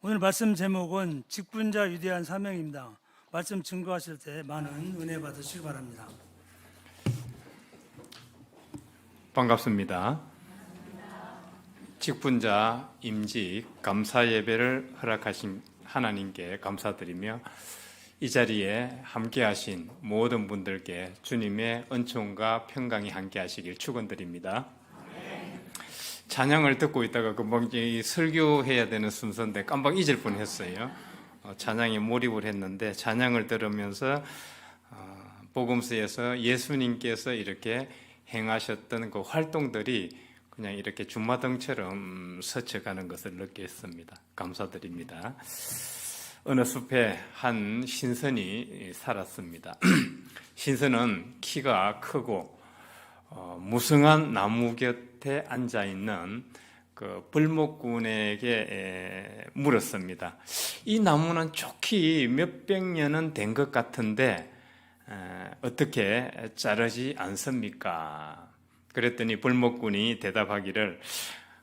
오늘 말씀 제목은 직분자 위대한 사명입니다. 말씀 증거하실 때 많은 은혜 받으시기 바랍니다. 반갑습니다. 직분자 임직 감사 예배를 허락하신 하나님께 감사드리며 이 자리에 함께하신 모든 분들께 주님의 은총과 평강이 함께하시길 축원드립니다. 찬양을 듣고 있다가 금방 설교해야 되는 순서인데 깜빡 잊을 뻔했어요. 찬양에 몰입을 했는데 찬양을 들으면서 복음서에서 예수님께서 이렇게 행하셨던 그 활동들이 그냥 이렇게 주마등처럼 스쳐가는 것을 느꼈습니다. 감사드립니다. 어느 숲에 한 신선이 살았습니다. 신선은 키가 크고 무성한 나무 곁에 앉아 있는 그 불목꾼에게 물었습니다. 이 나무는 좋기 몇백 년은 된 것 같은데 어떻게 자르지 않습니까? 그랬더니 불목꾼이 대답하기를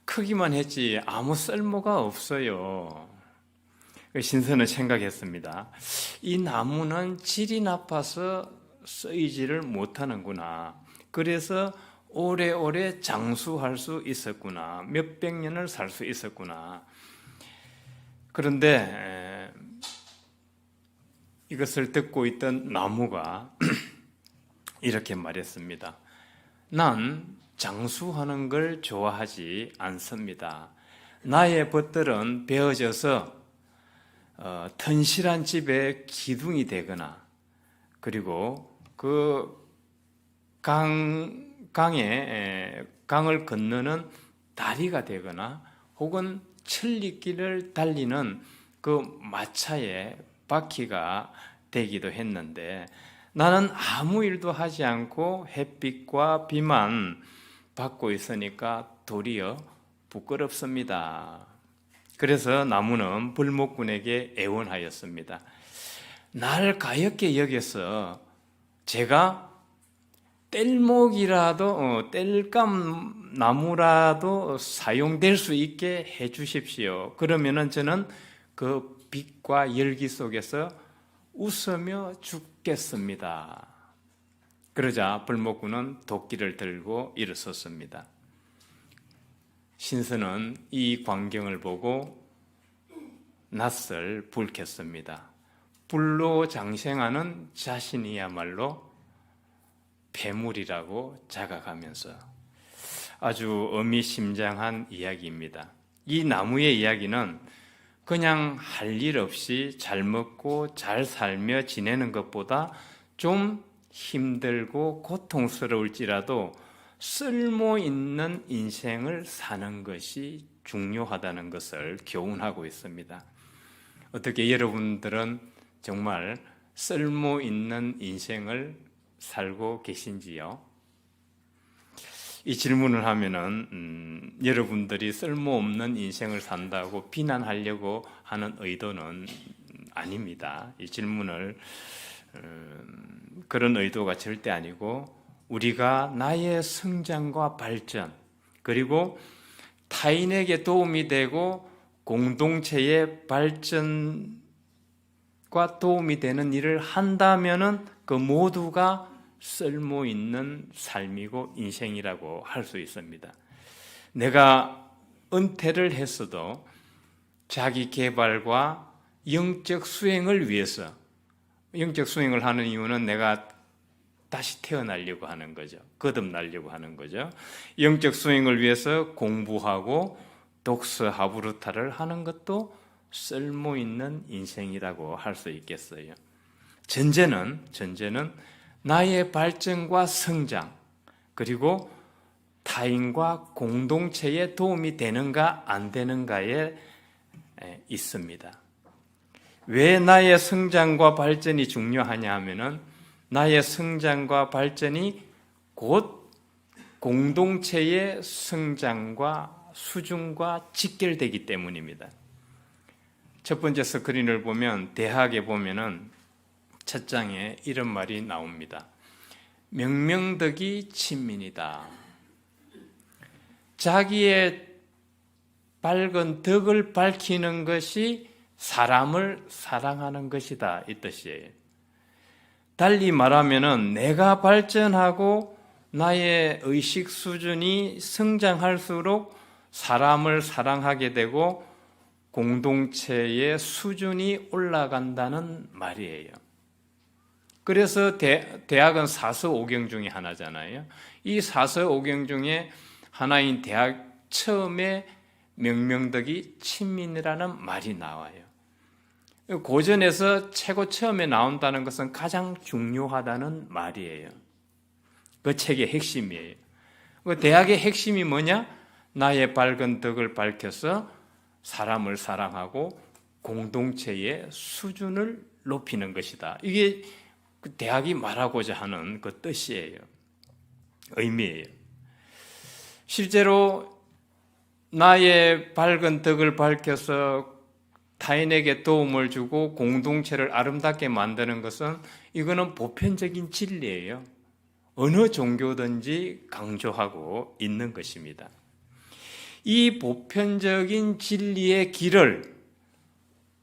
크기만 했지 아무 쓸모가 없어요. 신선은 생각했습니다. 이 나무는 질이 나빠서 쓰이지를 못하는구나. 그래서 오래오래 장수할 수 있었구나. 몇백 년을 살 수 있었구나. 그런데 이것을 듣고 있던 나무가 이렇게 말했습니다. 난 장수하는 걸 좋아하지 않습니다. 나의 벗들은 베어져서 튼실한 집에 기둥이 되거나 그리고 그 강을 건너는 다리가 되거나 혹은 천리길을 달리는 그 마차의 바퀴가 되기도 했는데 나는 아무 일도 하지 않고 햇빛과 비만 받고 있으니까 도리어 부끄럽습니다. 그래서 나무는 불목꾼에게 애원하였습니다. 날 가엾게 여겨서 제가 뗄목이라도 뗄감 나무라도 사용될 수 있게 해 주십시오. 그러면은 저는 그 빛과 열기 속에서 웃으며 죽겠습니다. 그러자 불목꾼은 도끼를 들고 일어섰습니다. 신선은 이 광경을 보고 낯을 불켰습니다. 불로 장생하는 자신이야말로 괴물이라고 자각하면서 아주 의미심장한 이야기입니다. 이 나무의 이야기는 그냥 할 일 없이 잘 먹고 잘 살며 지내는 것보다 좀 힘들고 고통스러울지라도 쓸모 있는 인생을 사는 것이 중요하다는 것을 교훈하고 있습니다. 어떻게 여러분들은 정말 쓸모 있는 인생을 살고 계신지요? 이 질문을 하면은 여러분들이 쓸모없는 인생을 산다고 비난하려고 하는 의도는 아닙니다. 이 질문을 그런 의도가 절대 아니고 우리가 나의 성장과 발전 그리고 타인에게 도움이 되고 공동체의 발전과 도움이 되는 일을 한다면은 그 모두가 쓸모 있는 삶이고 인생이라고 할 수 있습니다. 내가 은퇴를 했어도 자기 개발과 영적 수행을 위해서 영적 수행을 하는 이유는 내가 다시 태어나려고 하는 거죠. 거듭나려고 하는 거죠. 영적 수행을 위해서 공부하고 독서 하부르타를 하는 것도 쓸모 있는 인생이라고 할 수 있겠어요. 전제는 나의 발전과 성장 그리고 타인과 공동체에 도움이 되는가 안 되는가에 있습니다. 왜 나의 성장과 발전이 중요하냐 하면은 나의 성장과 발전이 곧 공동체의 성장과 수준과 직결되기 때문입니다. 첫 번째 스크린을 보면 대학에 보면은 첫 장에 이런 말이 나옵니다. 명명덕이 친민이다. 자기의 밝은 덕을 밝히는 것이 사람을 사랑하는 것이다, 이 뜻이에요. 달리 말하면은 내가 발전하고 나의 의식 수준이 성장할수록 사람을 사랑하게 되고 공동체의 수준이 올라간다는 말이에요. 그래서 대학은 사서오경 중에 하나잖아요. 이 사서오경 중에 하나인 대학 처음에 명명덕이 친민이라는 말이 나와요. 고전에서 최고 처음에 나온다는 것은 가장 중요하다는 말이에요. 그 책의 핵심이에요. 그 대학의 핵심이 뭐냐? 나의 밝은 덕을 밝혀서 사람을 사랑하고 공동체의 수준을 높이는 것이다. 이게 그 대학이 말하고자 하는 그 뜻이에요. 의미예요. 실제로 나의 밝은 덕을 밝혀서 타인에게 도움을 주고 공동체를 아름답게 만드는 것은 이거는 보편적인 진리예요. 어느 종교든지 강조하고 있는 것입니다. 이 보편적인 진리의 길을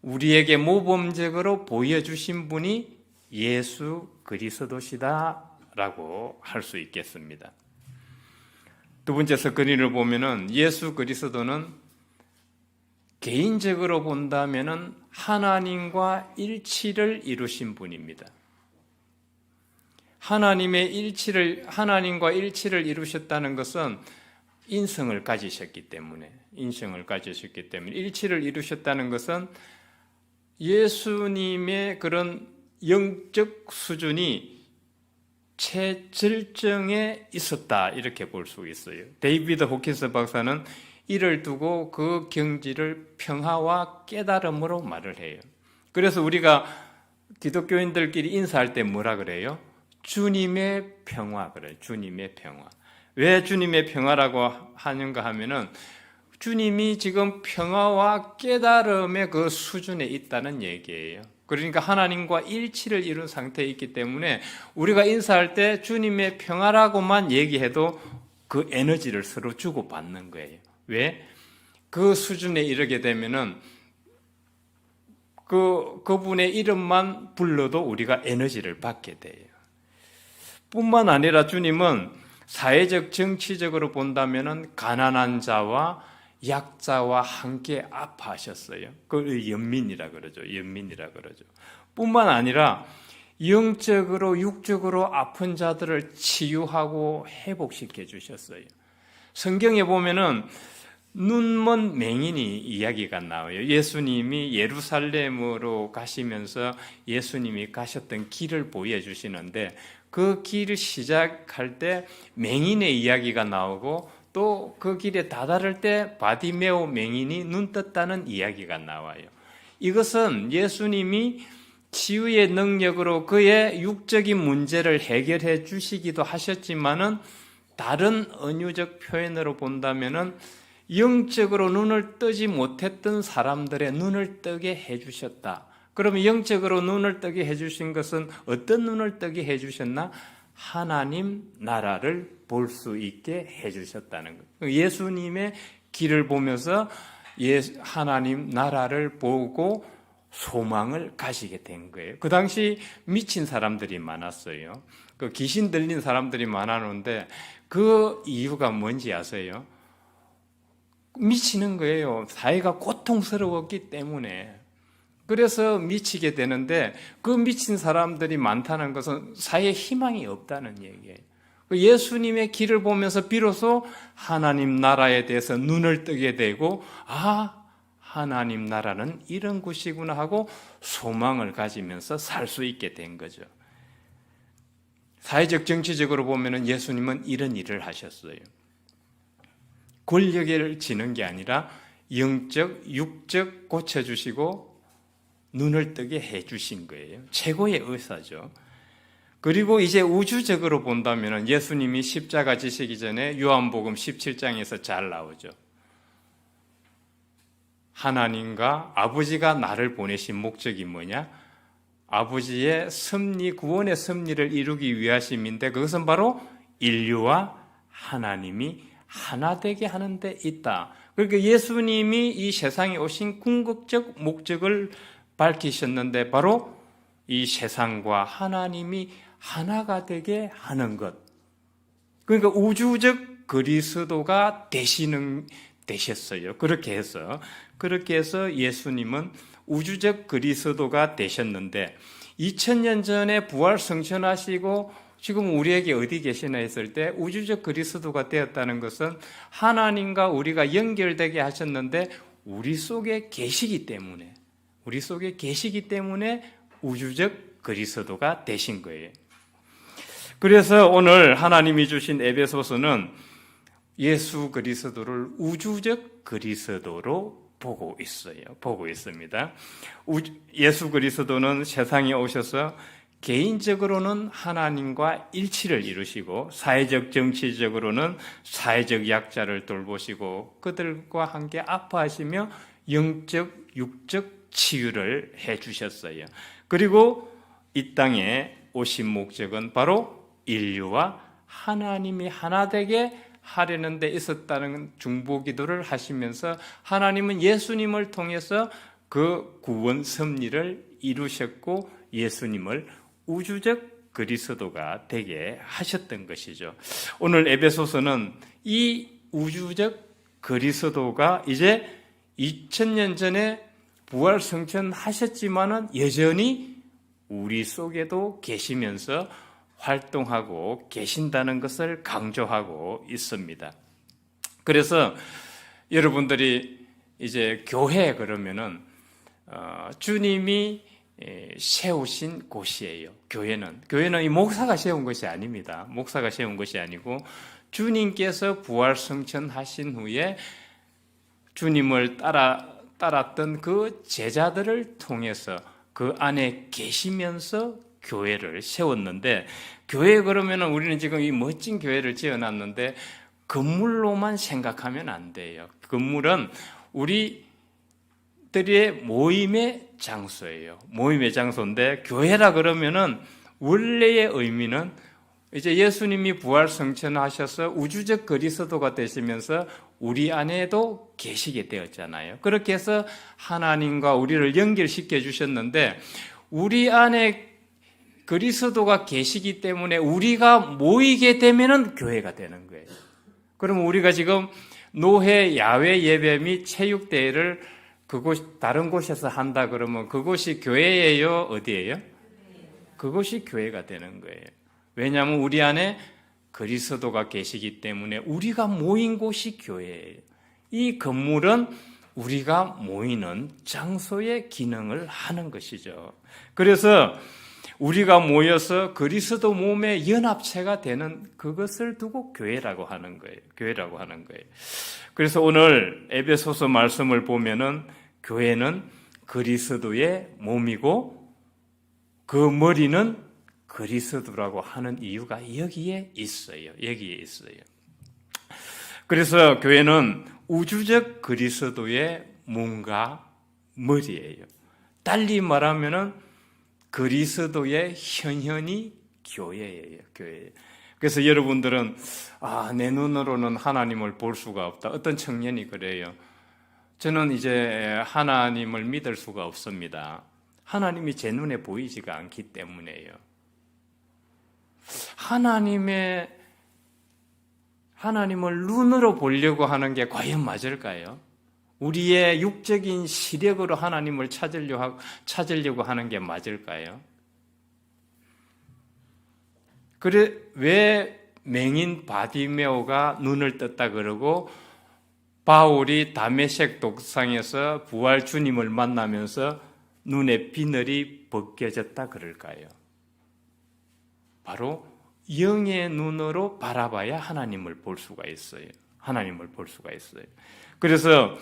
우리에게 모범적으로 보여주신 분이 예수 그리스도시다라고 할 수 있겠습니다. 두 번째 석근이를 보면은 예수 그리스도는 개인적으로 본다면은 하나님과 일치를 이루신 분입니다. 하나님과 일치를 이루셨다는 것은 인성을 가지셨기 때문에 일치를 이루셨다는 것은 예수님의 그런 영적 수준이 최절정에 있었다, 이렇게 볼 수 있어요. 데이비드 호킨스 박사는 이를 두고 그 경지를 평화와 깨달음으로 말을 해요. 그래서 우리가 기독교인들끼리 인사할 때 뭐라 그래요? 주님의 평화 그래요. 주님의 평화. 왜 주님의 평화라고 하는가 하면은 주님이 지금 평화와 깨달음의 그 수준에 있다는 얘기예요. 그러니까 하나님과 일치를 이룬 상태에 있기 때문에 우리가 인사할 때 주님의 평화라고만 얘기해도 그 에너지를 서로 주고받는 거예요. 왜? 그 수준에 이르게 되면은 그분의 이름만 불러도 우리가 에너지를 받게 돼요. 뿐만 아니라 주님은 사회적, 정치적으로 본다면은 가난한 자와 약자와 함께 아파하셨어요. 그걸 연민이라 그러죠. 뿐만 아니라 영적으로, 육적으로 아픈 자들을 치유하고 회복시켜 주셨어요. 성경에 보면은 눈먼 맹인이 이야기가 나와요. 예수님이 예루살렘으로 가시면서 예수님이 가셨던 길을 보여주시는데 그 길을 시작할 때 맹인의 이야기가 나오고 또 그 길에 다다를 때 바디메오 맹인이 눈 떴다는 이야기가 나와요. 이것은 예수님이 치유의 능력으로 그의 육적인 문제를 해결해 주시기도 하셨지만은 다른 은유적 표현으로 본다면은 영적으로 눈을 뜨지 못했던 사람들의 눈을 뜨게 해주셨다. 그러면 영적으로 눈을 뜨게 해주신 것은 어떤 눈을 뜨게 해주셨나? 하나님 나라를 볼 수 있게 해주셨다는 거예요. 예수님의 길을 보면서 하나님 나라를 보고 소망을 가지게 된 거예요. 그 당시 미친 사람들이 많았어요. 그 귀신 들린 사람들이 많았는데 그 이유가 뭔지 아세요? 미치는 거예요. 사회가 고통스러웠기 때문에. 그래서 미치게 되는데 그 미친 사람들이 많다는 것은 사회에 희망이 없다는 얘기예요. 예수님의 길을 보면서 비로소 하나님 나라에 대해서 눈을 뜨게 되고 하나님 나라는 이런 곳이구나 하고 소망을 가지면서 살 수 있게 된 거죠. 사회적 정치적으로 보면 예수님은 이런 일을 하셨어요. 권력을 지는 게 아니라 영적, 육적 고쳐주시고 눈을 뜨게 해주신 거예요. 최고의 의사죠. 그리고 이제 우주적으로 본다면 예수님이 십자가 지시기 전에 요한복음 17장에서 잘 나오죠. 하나님과 아버지가 나를 보내신 목적이 뭐냐? 아버지의 섭리, 구원의 섭리를 이루기 위하심인데 그것은 바로 인류와 하나님이 하나 되게 하는 데 있다. 그러니까 예수님이 이 세상에 오신 궁극적 목적을 밝히셨는데 바로 이 세상과 하나님이 하나가 되게 하는 것. 그러니까 우주적 그리스도가 되셨어요. 그렇게 해서 예수님은 우주적 그리스도가 되셨는데 2000년 전에 부활 성천하시고 지금 우리에게 어디 계시나 했을 때 우주적 그리스도가 되었다는 것은 하나님과 우리가 연결되게 하셨는데 우리 속에 계시기 때문에 우주적 그리스도가 되신 거예요. 그래서 오늘 하나님이 주신 에베소서는 예수 그리스도를 우주적 그리스도로 보고 있습니다. 예수 그리스도는 세상에 오셔서 개인적으로는 하나님과 일치를 이루시고 사회적 정치적으로는 사회적 약자를 돌보시고 그들과 함께 아파하시며 영적 육적 치유를 해 주셨어요. 그리고 이 땅에 오신 목적은 바로 인류와 하나님이 하나 되게 하려는 데 있었다는 중보기도를 하시면서 하나님은 예수님을 통해서 그 구원 섭리를 이루셨고 예수님을 우주적 그리스도가 되게 하셨던 것이죠. 오늘 에베소서는 이 우주적 그리스도가 이제 2000년 전에 부활 성천하셨지만은 여전히 우리 속에도 계시면서 활동하고 계신다는 것을 강조하고 있습니다. 그래서 여러분들이 이제 교회 그러면은 주님이 세우신 곳이에요. 교회는 이 목사가 세운 것이 아닙니다. 목사가 세운 것이 아니고 주님께서 부활 성천하신 후에 주님을 따랐던 그 제자들을 통해서 그 안에 계시면서 교회를 세웠는데 교회 그러면은 우리는 지금 이 멋진 교회를 지어놨는데 건물로만 생각하면 안 돼요. 건물은 우리들의 모임의 장소예요. 모임의 장소인데 교회라 그러면은 원래의 의미는 이제 예수님이 부활 성천하셔서 우주적 그리스도가 되시면서 우리 안에도 계시게 되었잖아요. 그렇게 해서 하나님과 우리를 연결시켜 주셨는데 우리 안에 그리스도가 계시기 때문에 우리가 모이게 되면은 교회가 되는 거예요. 그러면 우리가 지금 노회 야외 예배 및 체육대회를 다른 곳에서 한다 그러면 그곳이 교회예요? 어디예요? 그것이 교회가 되는 거예요. 왜냐하면 우리 안에 그리스도가 계시기 때문에 우리가 모인 곳이 교회예요. 이 건물은 우리가 모이는 장소의 기능을 하는 것이죠. 그래서 우리가 모여서 그리스도 몸의 연합체가 되는 그것을 두고 교회라고 하는 거예요. 그래서 오늘 에베소서 말씀을 보면은 교회는 그리스도의 몸이고 그 머리는 그리스도라고 하는 이유가 여기에 있어요. 그래서 교회는 우주적 그리스도의 몸과 머리예요. 달리 말하면은 그리스도의 현현이 교회예요. 그래서 여러분들은 내 눈으로는 하나님을 볼 수가 없다. 어떤 청년이 그래요. 저는 이제 하나님을 믿을 수가 없습니다. 하나님이 제 눈에 보이지가 않기 때문에요. 하나님을 눈으로 보려고 하는 게 과연 맞을까요? 우리의 육적인 시력으로 하나님을 찾으려고 하는 게 맞을까요? 그래 왜 맹인 바디메오가 눈을 떴다 그러고 바울이 다메섹 독상에서 부활 주님을 만나면서 눈의 비늘이 벗겨졌다 그럴까요? 바로 영의 눈으로 바라봐야 하나님을 볼 수가 있어요. 그래서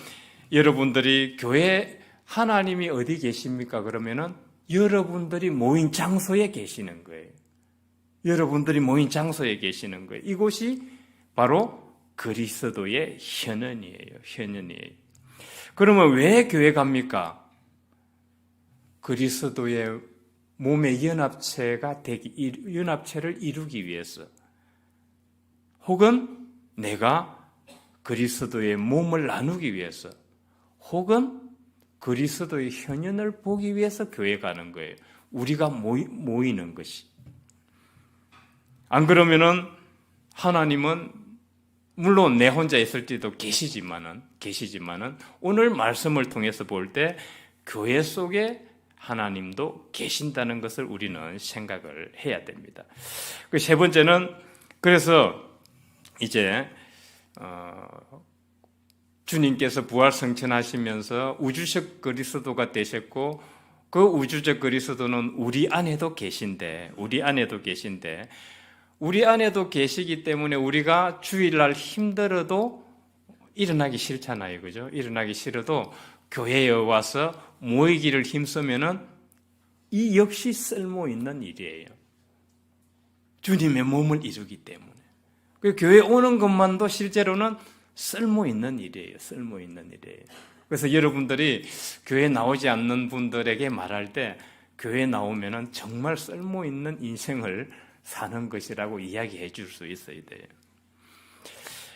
여러분들이 교회 하나님이 어디 계십니까? 그러면은 여러분들이 모인 장소에 계시는 거예요. 이곳이 바로 그리스도의 현현이에요. 그러면 왜 교회 갑니까? 그리스도의 몸의 연합체를 이루기 위해서, 혹은 내가 그리스도의 몸을 나누기 위해서 혹은 그리스도의 현현을 보기 위해서 교회 가는 거예요. 우리가 모이는 것이. 안 그러면은 하나님은 물론 내 혼자 있을지도 계시지만은 오늘 말씀을 통해서 볼 때 교회 속에 하나님도 계신다는 것을 우리는 생각을 해야 됩니다. 그 세 번째는 그래서 이제 주님께서 부활 승천하시면서 우주적 그리스도가 되셨고 그 우주적 그리스도는 우리 안에도 계신데 우리 안에도 계시기 때문에 우리가 주일날 힘들어도 일어나기 싫잖아요. 그죠? 일어나기 싫어도 교회에 와서 모이기를 힘쓰면은 이 역시 쓸모 있는 일이에요. 주님의 몸을 이루기 때문에. 그 교회 오는 것만도 실제로는 쓸모 있는 일이에요. 그래서 여러분들이 교회 나오지 않는 분들에게 말할 때 교회 나오면은 정말 쓸모 있는 인생을 사는 것이라고 이야기해 줄 수 있어야 돼요.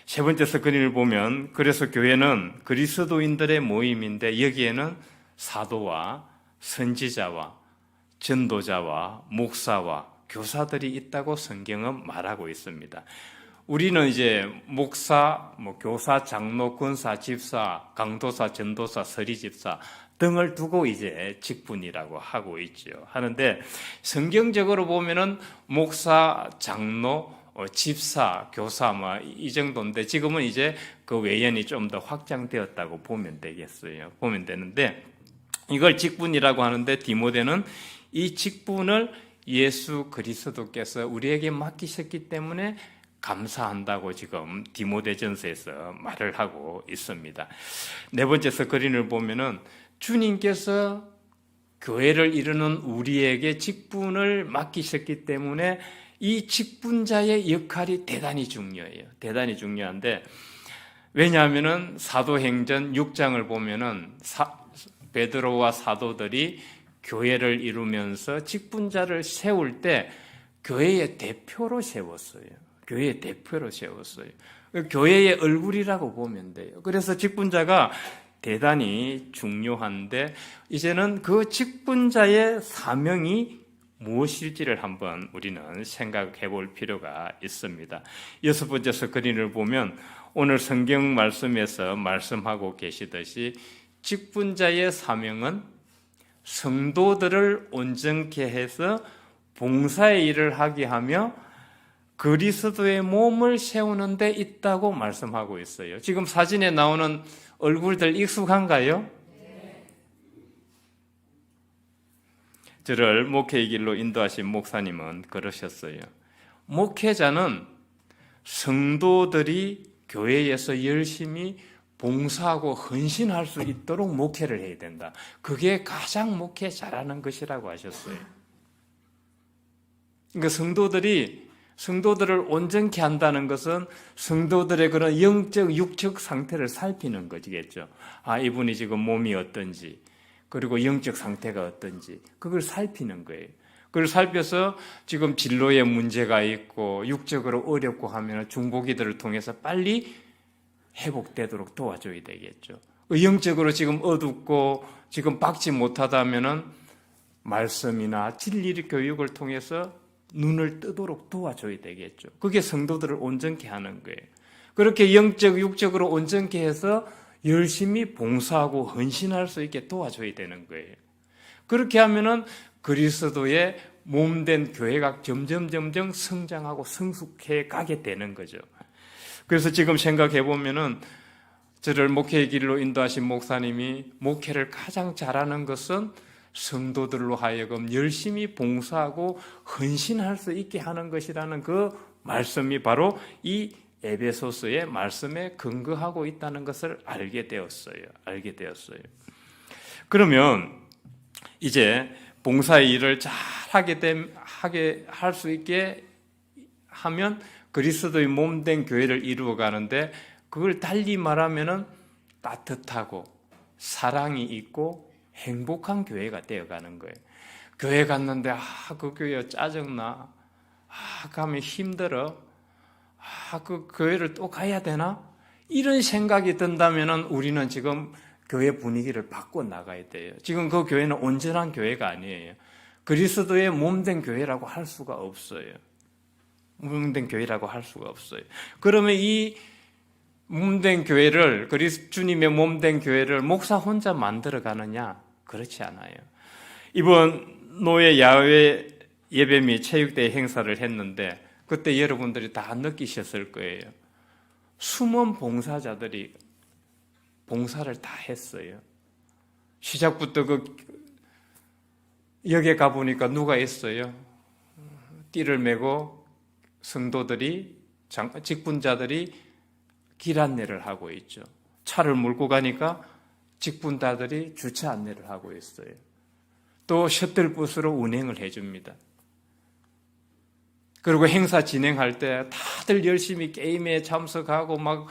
세 번째 스크린을 보면 그래서 교회는 그리스도인들의 모임인데 여기에는 사도와 선지자와 전도자와 목사와 교사들이 있다고 성경은 말하고 있습니다. 우리는 이제 목사, 교사, 장로, 권사, 집사, 강도사, 전도사, 서리집사 등을 두고 이제 직분이라고 하고 있죠. 하는데 성경적으로 보면은 목사, 장로, 집사, 교사 이 정도인데 지금은 이제 그 외연이 좀 더 확장되었다고 보면 되겠어요. 보면 되는데 이걸 직분이라고 하는데 디모데는 이 직분을 예수 그리스도께서 우리에게 맡기셨기 때문에 감사한다고 지금 디모데전서에서 말을 하고 있습니다. 네 번째 스크린을 보면은 주님께서 교회를 이루는 우리에게 직분을 맡기셨기 때문에 이 직분자의 역할이 대단히 중요해요. 대단히 중요한데 왜냐하면은 사도행전 6장을 보면은 베드로와 사도들이 교회를 이루면서 직분자를 세울 때 교회의 대표로 세웠어요. 교회의 얼굴이라고 보면 돼요. 그래서 직분자가 대단히 중요한데 이제는 그 직분자의 사명이 무엇일지를 한번 우리는 생각해 볼 필요가 있습니다. 여섯 번째 스크린을 보면 오늘 성경 말씀에서 말씀하고 계시듯이 직분자의 사명은 성도들을 온전케 해서 봉사의 일을 하게 하며 그리스도의 몸을 세우는 데 있다고 말씀하고 있어요. 지금 사진에 나오는 얼굴들 익숙한가요? 저를 목회의 길로 인도하신 목사님은 그러셨어요. 목회자는 성도들이 교회에서 열심히 봉사하고 헌신할 수 있도록 목회를 해야 된다. 그게 가장 목회 잘하는 것이라고 하셨어요. 그러니까 성도들을 온전케 한다는 것은 성도들의 그런 영적, 육적 상태를 살피는 것이겠죠. 이분이 지금 몸이 어떤지, 그리고 영적 상태가 어떤지, 그걸 살피는 거예요. 그걸 살펴서 지금 진로에 문제가 있고, 육적으로 어렵고 하면 중보기도를 통해서 빨리 회복되도록 도와줘야 되겠죠. 영적으로 지금 어둡고, 지금 박지 못하다면은 말씀이나 진리 교육을 통해서 눈을 뜨도록 도와줘야 되겠죠. 그게 성도들을 온전케 하는 거예요. 그렇게 영적, 육적으로 온전케 해서 열심히 봉사하고 헌신할 수 있게 도와줘야 되는 거예요. 그렇게 하면은 그리스도의 몸된 교회가 점점 성장하고 성숙해 가게 되는 거죠. 그래서 지금 생각해 보면은 저를 목회의 길로 인도하신 목사님이 목회를 가장 잘하는 것은 성도들로 하여금 열심히 봉사하고 헌신할 수 있게 하는 것이라는 그 말씀이 바로 이 에베소서의 말씀에 근거하고 있다는 것을 알게 되었어요. 그러면 이제 봉사의 일을 잘 하게 할 수 있게 하면 그리스도의 몸된 교회를 이루어 가는데 그걸 달리 말하면은 따뜻하고 사랑이 있고 행복한 교회가 되어가는 거예요. 교회 갔는데 그 교회 짜증나, 가면 힘들어, 그 교회를 또 가야 되나? 이런 생각이 든다면 우리는 지금 교회 분위기를 바꿔 나가야 돼요. 지금 그 교회는 온전한 교회가 아니에요. 그리스도의 몸된 교회라고 할 수가 없어요. 몸된 교회라고 할 수가 없어요. 그러면 이 몸된 교회를, 주님의 몸된 교회를 목사 혼자 만들어 가느냐? 그렇지 않아요. 이번 노예 야외 예배 및 체육대회 행사를 했는데 그때 여러분들이 다 느끼셨을 거예요. 숨은 봉사자들이 봉사를 다 했어요. 시작부터 역에 가보니까 누가 있어요? 띠를 메고 성도들이, 직분자들이 길 안내를 하고 있죠. 차를 몰고 가니까 직분자들이 주차 안내를 하고 있어요. 또 셔틀버스로 운행을 해줍니다. 그리고 행사 진행할 때 다들 열심히 게임에 참석하고 막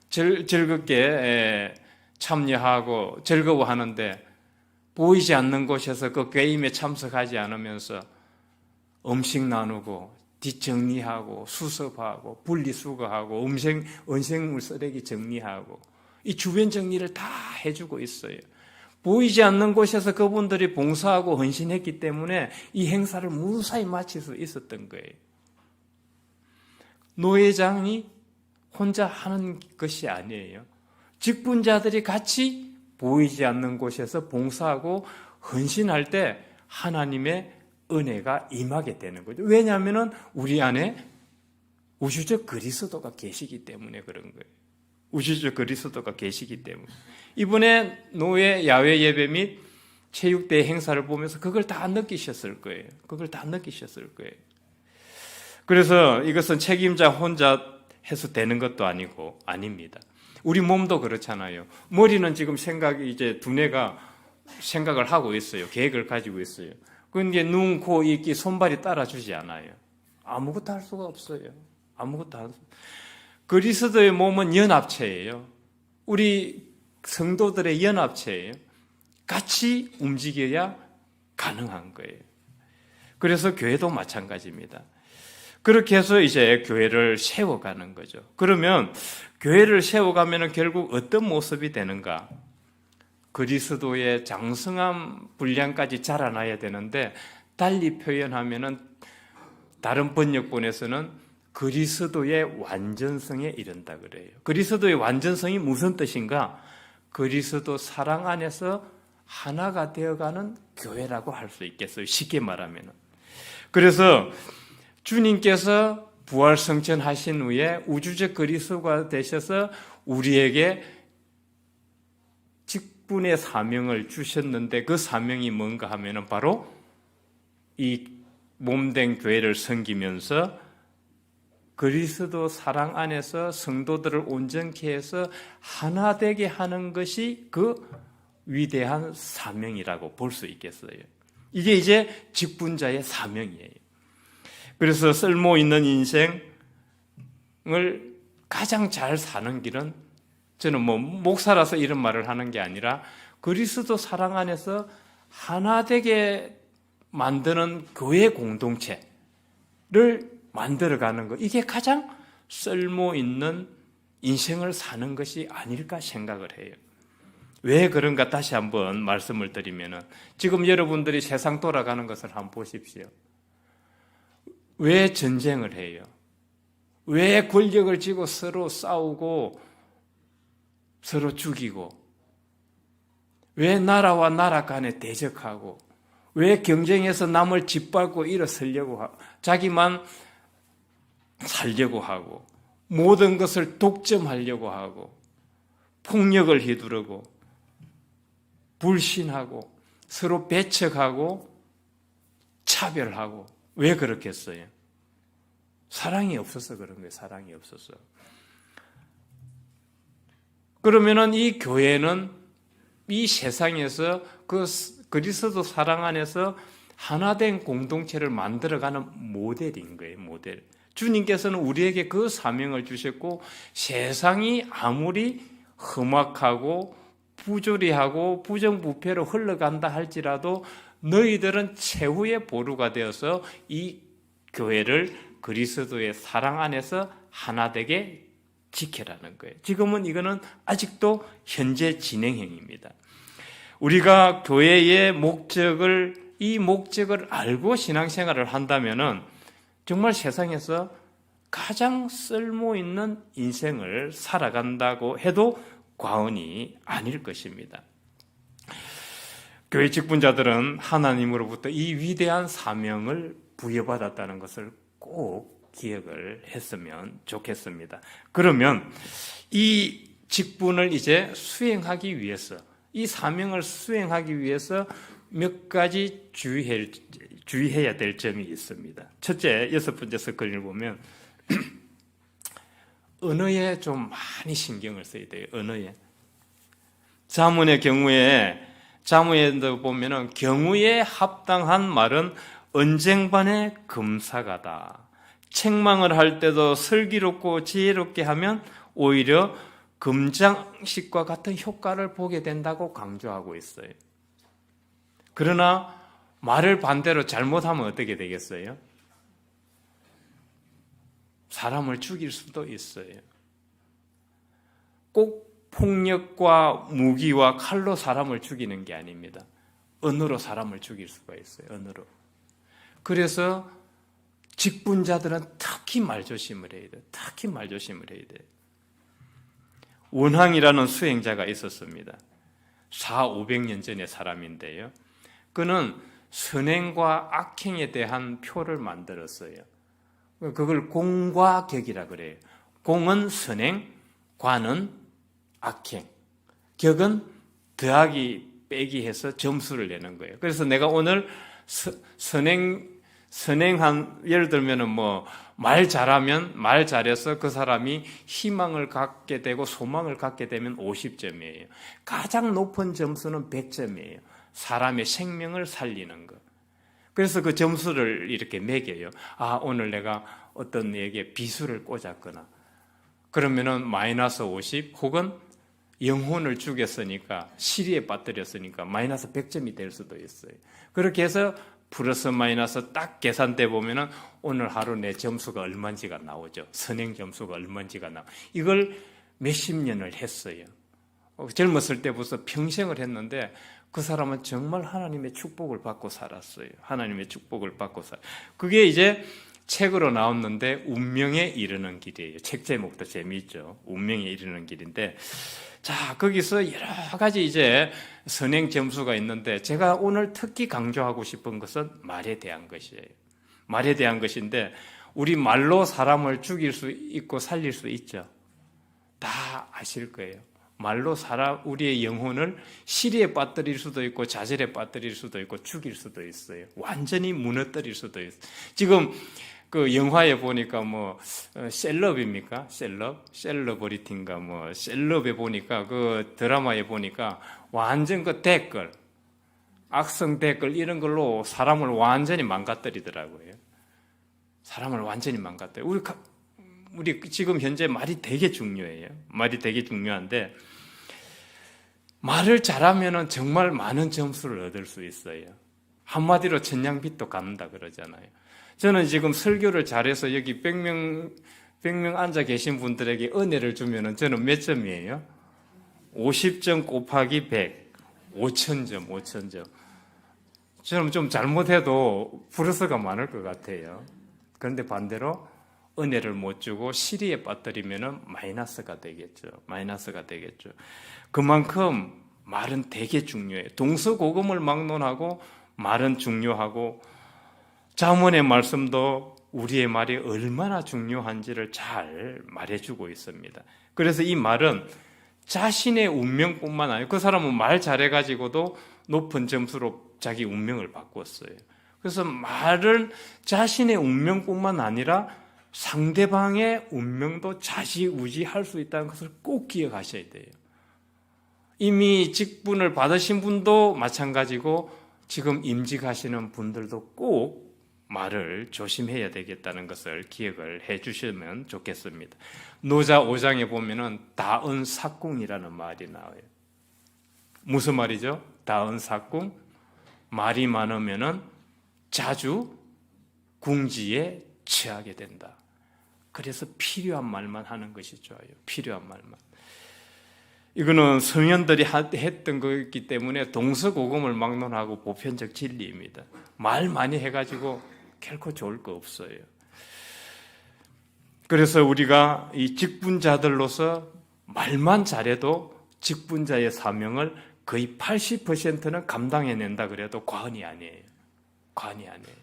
즐겁게 참여하고 즐거워하는데 보이지 않는 곳에서 그 게임에 참석하지 않으면서 음식 나누고 뒷정리하고 수습하고 분리수거하고 음식물 쓰레기 정리하고 이 주변 정리를 다 해주고 있어요. 보이지 않는 곳에서 그분들이 봉사하고 헌신했기 때문에 이 행사를 무사히 마칠 수 있었던 거예요. 노회장이 혼자 하는 것이 아니에요. 직분자들이 같이 보이지 않는 곳에서 봉사하고 헌신할 때 하나님의 은혜가 임하게 되는 거죠. 왜냐하면 우리 안에 우주적 그리스도가 계시기 때문에 그런 거예요. 우주적 그리스도가 계시기 때문에. 이번에 노예 야외 예배 및 체육대회 행사를 보면서 그걸 다 느끼셨을 거예요. 그걸 다 느끼셨을 거예요. 그래서 이것은 책임자 혼자 해서 되는 것도 아니고 아닙니다. 우리 몸도 그렇잖아요. 머리는 지금 이제 두뇌가 생각을 하고 있어요. 계획을 가지고 있어요. 그런데 눈, 코, 입, 귀, 손발이 따라주지 않아요. 아무것도 할 수가 없어요. 아무것도 할 수. 그리스도의 몸은 연합체예요. 우리 성도들의 연합체예요. 같이 움직여야 가능한 거예요. 그래서 교회도 마찬가지입니다. 그렇게 해서 이제 교회를 세워가는 거죠. 그러면 교회를 세워가면 결국 어떤 모습이 되는가? 그리스도의 장성한 분량까지 자라나야 되는데 달리 표현하면은 다른 번역본에서는 그리스도의 완전성에 이른다 그래요. 그리스도의 완전성이 무슨 뜻인가? 그리스도 사랑 안에서 하나가 되어가는 교회라고 할 수 있겠어요. 쉽게 말하면은. 그래서 주님께서 부활 성천하신 후에 우주적 그리스도가 되셔서 우리에게 직분의 사명을 주셨는데 그 사명이 뭔가 하면은 바로 이 몸된 교회를 섬기면서 그리스도 사랑 안에서 성도들을 온전케 해서 하나 되게 하는 것이 그 위대한 사명이라고 볼 수 있겠어요. 이게 이제 직분자의 사명이에요. 그래서 쓸모 있는 인생을 가장 잘 사는 길은 저는 목사라서 이런 말을 하는 게 아니라 그리스도 사랑 안에서 하나 되게 만드는 교회 공동체를 만들어가는 것. 이게 가장 쓸모 있는 인생을 사는 것이 아닐까 생각을 해요. 왜 그런가 다시 한번 말씀을 드리면은 지금 여러분들이 세상 돌아가는 것을 한번 보십시오. 왜 전쟁을 해요? 왜 권력을 쥐고 서로 싸우고 서로 죽이고 왜 나라와 나라 간에 대적하고 왜 경쟁에서 남을 짓밟고 일어서려고 하고 자기만 살려고 하고 모든 것을 독점하려고 하고 폭력을 휘두르고 불신하고 서로 배척하고 차별하고 왜 그렇겠어요? 사랑이 없어서 그런 거예요. 사랑이 없어서. 그러면은 이 교회는 이 세상에서 그 그리스도 사랑 안에서 하나된 공동체를 만들어가는 모델인 거예요. 모델. 주님께서는 우리에게 그 사명을 주셨고 세상이 아무리 험악하고 부조리하고 부정부패로 흘러간다 할지라도 너희들은 최후의 보루가 되어서 이 교회를 그리스도의 사랑 안에서 하나 되게 지켜라는 거예요. 지금은 이거는 아직도 현재 진행형입니다. 우리가 교회의 이 목적을 알고 신앙생활을 한다면은 정말 세상에서 가장 쓸모 있는 인생을 살아간다고 해도 과언이 아닐 것입니다. 교회 직분자들은 하나님으로부터 이 위대한 사명을 부여받았다는 것을 꼭 기억을 했으면 좋겠습니다. 그러면 이 직분을 이제 수행하기 위해서, 이 사명을 수행하기 위해서 몇 가지 주의해야 될 점이 있습니다. 첫째, 6번째 서클을 보면 언어에 좀 많이 신경을 써야 돼요. 언어에. 자문의 경우에 자문에도 보면은 경우에 합당한 말은 언쟁반의 금사가다. 책망을 할 때도 슬기롭고 지혜롭게 하면 오히려 금장식과 같은 효과를 보게 된다고 강조하고 있어요. 그러나 말을 반대로 잘못하면 어떻게 되겠어요? 사람을 죽일 수도 있어요. 꼭 폭력과 무기와 칼로 사람을 죽이는 게 아닙니다. 언어로 사람을 죽일 수가 있어요. 언어로. 그래서 직분자들은 특히 말조심을 해야 돼요. 특히 말조심을 해야 돼요. 원항이라는 수행자가 있었습니다. 400~500년 전의 사람인데요. 그는 선행과 악행에 대한 표를 만들었어요. 그걸 공과 격이라 그래요. 공은 선행, 과는 악행, 격은 더하기 빼기 해서 점수를 내는 거예요. 그래서 내가 오늘 선행한, 예를 들면은 말 잘하면, 말 잘해서 그 사람이 희망을 갖게 되고 소망을 갖게 되면 50점이에요. 가장 높은 점수는 100점이에요. 사람의 생명을 살리는 것. 그래서 그 점수를 이렇게 매겨요. 오늘 내가 어떤 애에게 비수를 꽂았거나, 그러면은 마이너스 50, 혹은 영혼을 죽였으니까, 시리에 빠뜨렸으니까 마이너스 100점이 될 수도 있어요. 그렇게 해서 플러스 마이너스 딱 계산돼 보면은 오늘 하루 내 점수가 얼마인지가 나오죠. 선행 점수가 얼마인지가 나와. 이걸 몇십 년을 했어요. 젊었을 때부터 평생을 했는데 그 사람은 정말 하나님의 축복을 받고 살았어요. 하나님의 축복을 받고 그게 이제 책으로 나왔는데 운명에 이르는 길이에요. 책 제목도 재미있죠. 운명에 이르는 길인데, 자, 거기서 여러 가지 이제 선행 점수가 있는데 제가 오늘 특히 강조하고 싶은 것은 말에 대한 것이에요. 말에 대한 것인데, 우리 말로 사람을 죽일 수 있고 살릴 수 있죠. 다 아실 거예요. 말로 우리의 영혼을 시리에 빠뜨릴 수도 있고 좌절에 빠뜨릴 수도 있고 죽일 수도 있어요. 완전히 무너뜨릴 수도 있어요. 지금 그 영화에 보니까 셀럽입니까? 셀러버리티인가 셀럽에 보니까 그 드라마에 보니까 완전 그 댓글, 악성 댓글 이런 걸로 사람을 완전히 망가뜨리더라고요. 사람을 완전히 망가뜨려. 우리 지금 현재 말이 되게 중요해요. 말이 되게 중요한데, 말을 잘하면은 정말 많은 점수를 얻을 수 있어요. 한마디로 천냥빚도 갚는다 그러잖아요. 저는 지금 설교를 잘해서 여기 100명 앉아 계신 분들에게 은혜를 주면은 저는 몇 점이에요? 50점 곱하기 100, 5,000점. 저는 좀 잘못해도 플러스가 많을 것 같아요. 그런데 반대로 은혜를 못 주고 시리에 빠뜨리면은 마이너스가 되겠죠. 그만큼 말은 되게 중요해요. 동서고금을 막론하고 말은 중요하고, 잠언의 말씀도 우리의 말이 얼마나 중요한지를 잘 말해주고 있습니다. 그래서 이 말은 자신의 운명뿐만 아니고, 그 사람은 말 잘해가지고도 높은 점수로 자기 운명을 바꿨어요. 그래서 말을 자신의 운명뿐만 아니라 상대방의 운명도 좌지우지할 수 있다는 것을 꼭 기억하셔야 돼요. 이미 직분을 받으신 분도 마찬가지고 지금 임직하시는 분들도 꼭 말을 조심해야 되겠다는 것을 기억을 해 주시면 좋겠습니다. 노자 5장에 보면은 다은삭궁이라는 말이 나와요. 무슨 말이죠? 다은삭궁, 말이 많으면은 자주 궁지에 취하게 된다. 그래서 필요한 말만 하는 것이 좋아요. 필요한 말만. 이거는 성현들이 했던 거기 때문에 동서고금을 막론하고 보편적 진리입니다. 말 많이 해가지고 결코 좋을 거 없어요. 그래서 우리가 이 직분자들로서 말만 잘해도 직분자의 사명을 거의 80%는 감당해낸다 그래도 과언이 아니에요. 과언이 아니에요.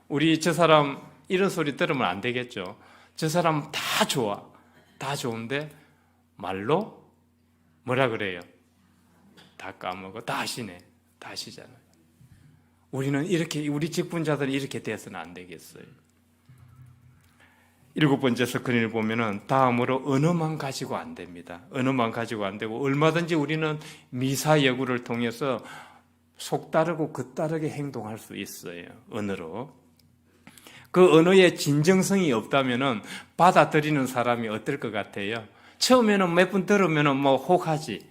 우리 저 사람 이런 소리 들으면 안 되겠죠. 저 사람 다 좋아. 다 좋은데 말로 뭐라 그래요? 다 까먹어. 다 하시네. 다 하시잖아요. 우리는 이렇게, 우리 직분자들은 이렇게 돼서는 안 되겠어요. 7번째 스크린을 보면은 다음으로 언어만 가지고 안 됩니다. 언어만 가지고 안 되고 얼마든지 우리는 미사여구를 통해서 속다르고 겉다르게 행동할 수 있어요. 언어로. 그 언어에 진정성이 없다면은 받아들이는 사람이 어떨 것 같아요? 처음에는 몇 번 들으면은 뭐 혹하지.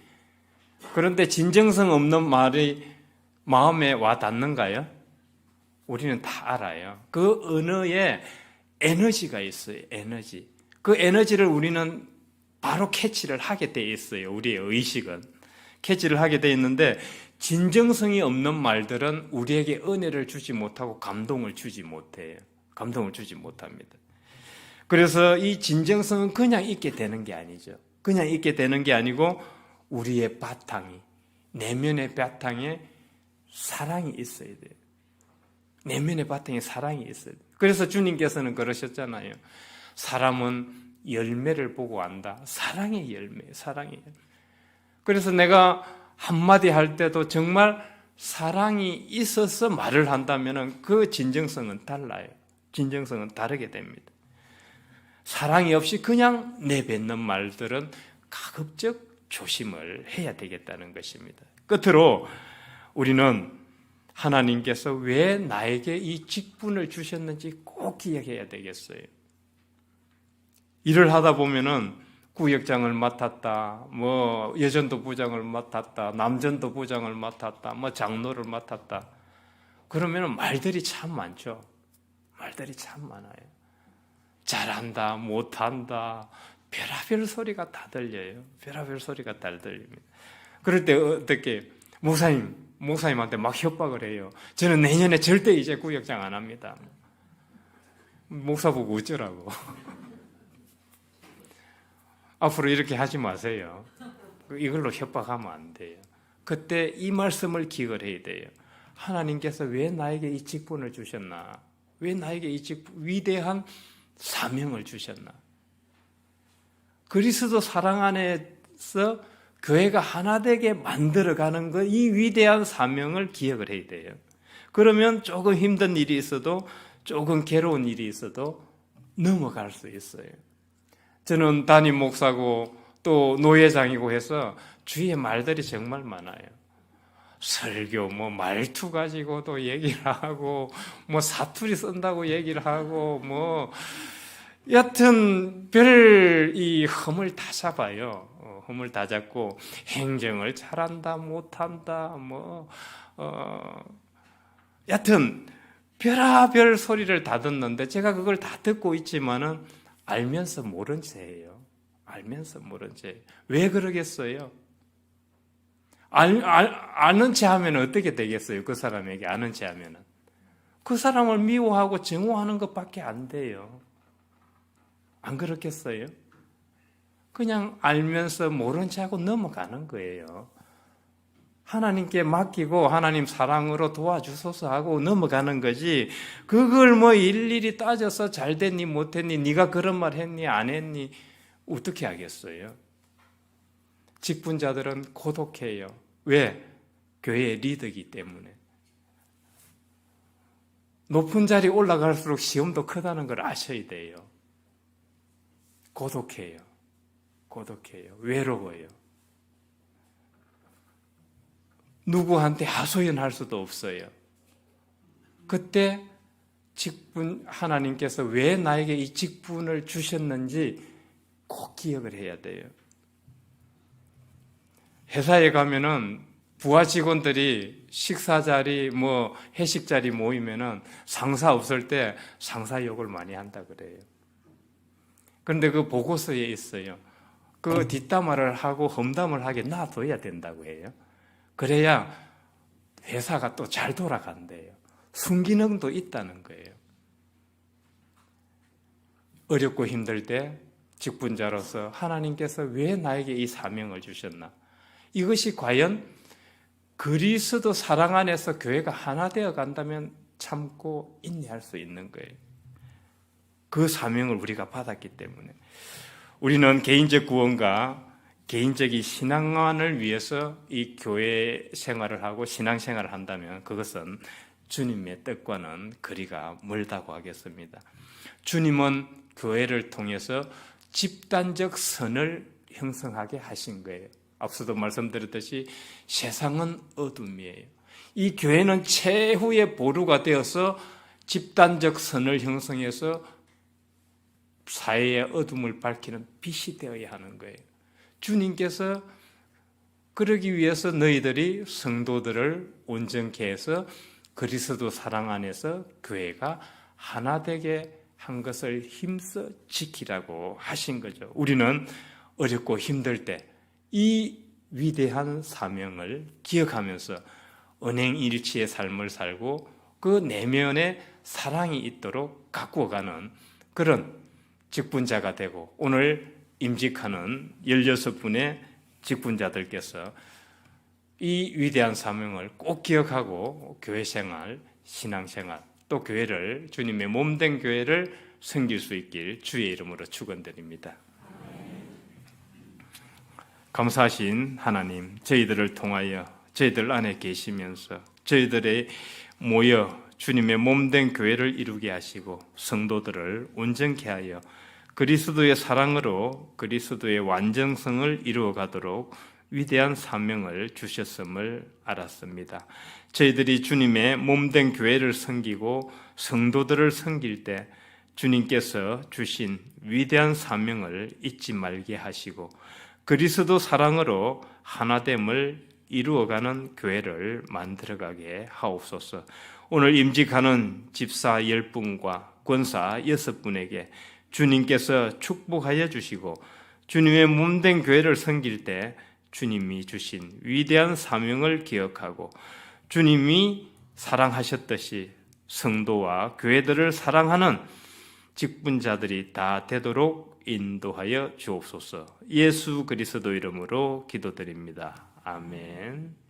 그런데 진정성 없는 말이 마음에 와 닿는가요? 우리는 다 알아요. 그 언어에 에너지가 있어요. 에너지. 그 에너지를 우리는 바로 캐치를 하게 돼 있어요. 우리의 의식은. 캐치를 하게 돼 있는데 진정성이 없는 말들은 우리에게 은혜를 주지 못하고 감동을 주지 못해요. 감동을 주지 못합니다. 그래서 이 진정성은 그냥 있게 되는 게 아니죠. 그냥 있게 되는 게 아니고 우리의 바탕이, 내면의 바탕에 사랑이 있어야 돼요. 내면의 바탕에 사랑이 있어야 돼요. 그래서 주님께서는 그러셨잖아요. 사람은 열매를 보고 안다. 사랑의 열매, 사랑의 열매. 그래서 내가 한마디 할 때도 정말 사랑이 있어서 말을 한다면 그 진정성은 달라요. 진정성은 다르게 됩니다. 사랑이 없이 그냥 내뱉는 말들은 가급적 조심을 해야 되겠다는 것입니다. 끝으로 우리는 하나님께서 왜 나에게 이 직분을 주셨는지 꼭 기억해야 되겠어요. 일을 하다 보면은 구역장을 맡았다, 뭐 여전도 부장을 맡았다, 남전도 부장을 맡았다, 뭐 장로를 맡았다. 그러면은 말들이 참 많죠. 말들이 참 많아요. 잘한다, 못한다, 별의별 소리가 다 들려요. 별의별 소리가 다 들립니다. 그럴 때 어떻게 목사님한테 막 협박을 해요. 저는 내년에 절대 이제 구역장 안 합니다. 목사 보고 어쩌라고. 앞으로 이렇게 하지 마세요. 이걸로 협박하면 안 돼요. 그때 이 말씀을 기억을 해야 돼요. 하나님께서 왜 나에게 이 직분을 주셨나? 왜 나에게 이 위대한 사명을 주셨나? 그리스도 사랑 안에서 교회가 하나 되게 만들어가는 것, 이 위대한 사명을 기억을 해야 돼요. 그러면 조금 힘든 일이 있어도, 조금 괴로운 일이 있어도 넘어갈 수 있어요. 저는 담임 목사고 또 노회장이고 해서 주위에 말들이 정말 많아요. 설교, 말투 가지고도 얘기를 하고, 사투리 쓴다고 얘기를 하고, 여튼 별 이 흠을 다 잡아요. 흠을 다 잡고 행정을 잘한다, 못한다, 여튼 별의별 소리를 다 듣는데 제가 그걸 다 듣고 있지만은 알면서 모른 채예요. 알면서 모른 채. 왜 그러겠어요? 아는 채 하면 어떻게 되겠어요? 그 사람에게 아는 채 하면은. 그 사람을 미워하고 증오하는 것밖에 안 돼요. 안 그렇겠어요? 그냥 알면서 모른 채 하고 넘어가는 거예요. 하나님께 맡기고 하나님 사랑으로 도와주소서 하고 넘어가는 거지. 그걸 일일이 따져서 잘 됐니 못했니, 네가 그런 말 했니 안 했니 어떻게 하겠어요? 직분자들은 고독해요. 왜? 교회의 리더이기 때문에. 높은 자리 올라갈수록 시험도 크다는 걸 아셔야 돼요. 고독해요. 고독해요. 외로워요. 누구한테 하소연할 수도 없어요. 그때 하나님께서 왜 나에게 이 직분을 주셨는지 꼭 기억을 해야 돼요. 회사에 가면은 부하 직원들이 식사 자리, 회식 자리 모이면은 상사 없을 때 상사 욕을 많이 한다 그래요. 그런데 그 보고서에 있어요. 그 뒷담화를 하고 험담을 하게 놔둬야 된다고 해요. 그래야 회사가 또 잘 돌아간대요. 순기능도 있다는 거예요. 어렵고 힘들 때 직분자로서 하나님께서 왜 나에게 이 사명을 주셨나? 이것이 과연 그리스도 사랑 안에서 교회가 하나 되어 간다면 참고 인내할 수 있는 거예요. 그 사명을 우리가 받았기 때문에 우리는 개인적 구원과 개인적인 신앙만을 위해서 이 교회 생활을 하고 신앙 생활을 한다면 그것은 주님의 뜻과는 거리가 멀다고 하겠습니다. 주님은 교회를 통해서 집단적 선을 형성하게 하신 거예요. 앞서도 말씀드렸듯이 세상은 어둠이에요. 이 교회는 최후의 보루가 되어서 집단적 선을 형성해서 사회의 어둠을 밝히는 빛이 되어야 하는 거예요. 주님께서 그러기 위해서 너희들이 성도들을 온전케 해서 그리스도 사랑 안에서 교회가 하나 되게 한 것을 힘써 지키라고 하신 거죠. 우리는 어렵고 힘들 때 이 위대한 사명을 기억하면서 언행일치의 삶을 살고 그 내면에 사랑이 있도록 가꾸어가는 그런 직분자가 되고 오늘 임직하는 16분의 직분자들께서 이 위대한 사명을 꼭 기억하고 교회 생활, 신앙 생활, 또 교회를 주님의 몸된 교회를 섬길 수 있길 주의 이름으로 축원드립니다. 감사하신 하나님, 저희들을 통하여 저희들 안에 계시면서 저희들의 모여 주님의 몸된 교회를 이루게 하시고 성도들을 온전케 하여 그리스도의 사랑으로 그리스도의 완전성을 이루어가도록 위대한 사명을 주셨음을 알았습니다. 저희들이 주님의 몸된 교회를 섬기고 성도들을 섬길 때 주님께서 주신 위대한 사명을 잊지 말게 하시고 그리스도 사랑으로 하나됨을 이루어가는 교회를 만들어가게 하옵소서. 오늘 임직하는 집사 10분과 권사 6분에게 주님께서 축복하여 주시고 주님의 몸된 교회를 섬길 때 주님이 주신 위대한 사명을 기억하고 주님이 사랑하셨듯이 성도와 교회들을 사랑하는 직분자들이 다 되도록 인도하여 주옵소서. 예수 그리스도 이름으로 기도드립니다. 아멘.